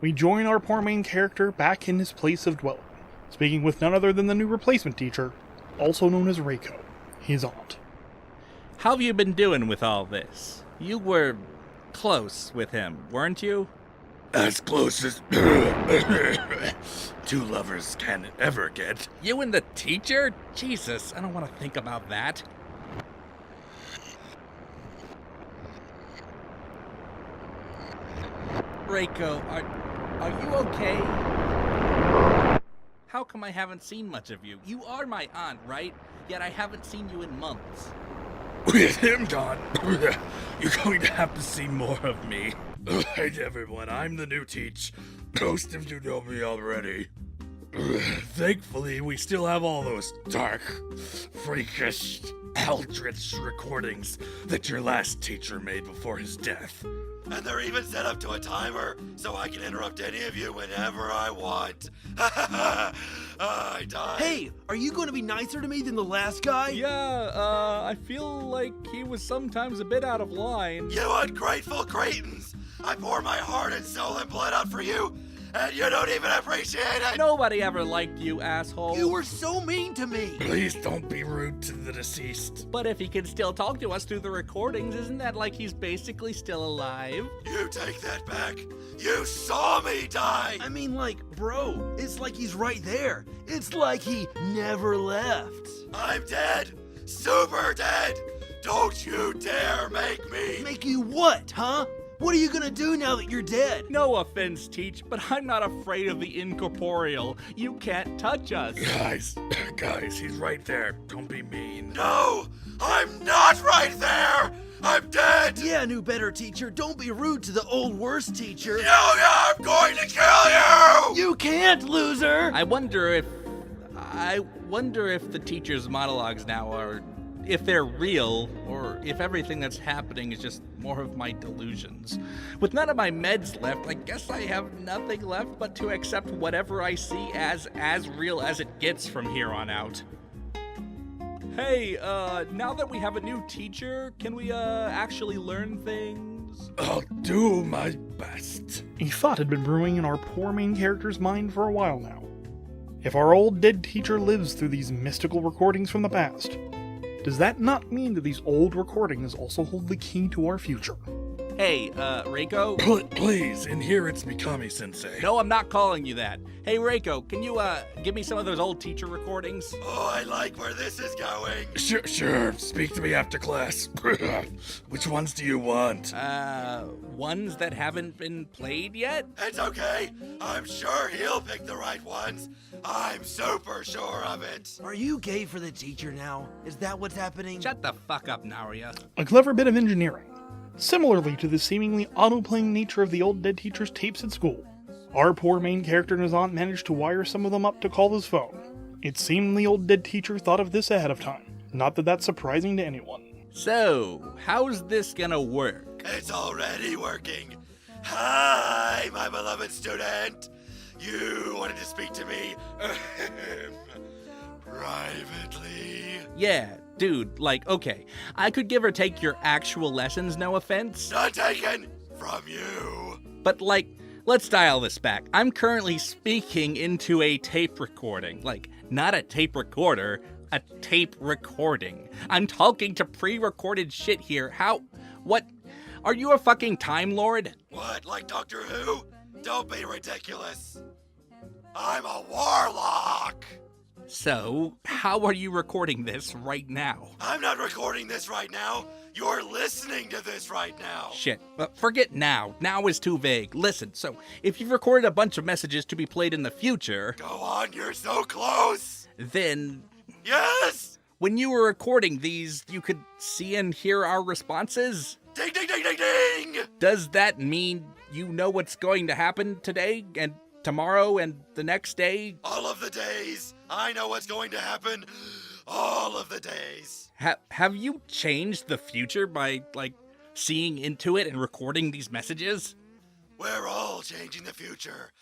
we join our poor main character back in his place of dwelling, speaking with none other than the new replacement teacher, also known as Reiko, his aunt. How have you been doing with all this? You were close with him, weren't you? As close as two lovers can ever get. You and the teacher? Jesus, I don't want to think about that. Reiko, are you okay? How come I haven't seen much of you? You are my aunt, right? Yet I haven't seen you in months. With him gone, you're going to have to see more of me. Hey everyone, I'm the new teach. Most of you know me already. Thankfully, we still have all those dark, freakish, eldritch recordings that your last teacher made before his death. And they're even set up to a timer, so I can interrupt any of you whenever I want. I died. Hey, are you going to be nicer to me than the last guy? Yeah, I feel like he was sometimes a bit out of line. You ungrateful cretins! I pour my heart and soul and blood out for you, and you don't even appreciate it! Nobody ever liked you, asshole. You were so mean to me! Please don't be rude to the deceased. But if he can still talk to us through the recordings, isn't that like he's basically still alive? You take that back. You saw me die! I mean, like, bro, it's like he's right there. It's like he never left. I'm dead! Super dead! Don't you dare make me! Make you what, huh? What are you gonna do now that you're dead? No offense, Teach, but I'm not afraid of the incorporeal. You can't touch us. Guys, he's right there. Don't be mean. No! I'm not right there! I'm dead! Yeah, new better teacher, don't be rude to the old worst teacher. No, I'm going to kill you! You can't, loser! I wonder if the teacher's monologues now are, if they're real, or if everything that's happening is just more of my delusions. With none of my meds left, I guess I have nothing left but to accept whatever I see as real as it gets from here on out. Hey, now that we have a new teacher, can we, actually learn things? I'll do my best. A thought had been brewing in our poor main character's mind for a while now. If our old dead teacher lives through these mystical recordings from the past, does that not mean that these old recordings also hold the key to our future? Hey, Reiko? Please, in here it's Mikami-sensei. No, I'm not calling you that. Hey, Reiko, can you, give me some of those old teacher recordings? Oh, I like where this is going. Sure. Speak to me after class. Which ones do you want? Ones that haven't been played yet? It's okay. I'm sure he'll pick the right ones. I'm super sure of it. Are you gay for the teacher now? Is that what's happening? Shut the fuck up, Naria. A clever bit of engineering. Similarly to the seemingly auto-playing nature of the old dead teacher's tapes at school, our poor main character and his aunt managed to wire some of them up to call his phone. It seemed the old dead teacher thought of this ahead of time. Not that that's surprising to anyone. So, how's this gonna work? It's already working. Hi, my beloved student. You wanted to speak to me privately. Yeah, dude, like, okay, I could give or take your actual lessons, no offense. Not taken from you. But, like, let's dial this back. I'm currently speaking into a tape recording. Like, not a tape recorder, a tape recording. I'm talking to pre-recorded shit here. What? Are you a fucking Time Lord? What, like Doctor Who? Don't be ridiculous. I'm a warlock. So, how are you recording this right now? I'm not recording this right now. You're listening to this right now. Shit. Forget now. Now is too vague. Listen, so, if you've recorded a bunch of messages to be played in the future... Go on, you're so close. Then... Yes! When you were recording these, you could see and hear our responses? Ding, ding, ding, ding, ding! Does that mean you know what's going to happen today and tomorrow and the next day? All of the days. I know what's going to happen. All of the days. Have you changed the future by, like, seeing into it and recording these messages? We're all changing the future.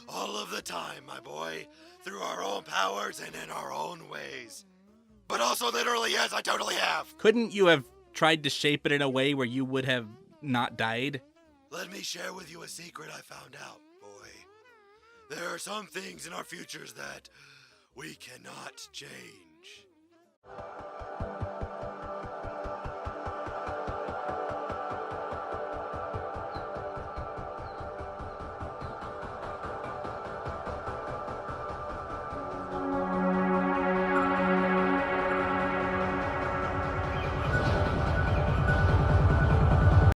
All of the time, my boy. Through our own powers and in our own ways. But also literally, yes, I totally have. Couldn't you have tried to shape it in a way where you would have not died? Let me share with you a secret I found out, boy. There are some things in our futures that we cannot change.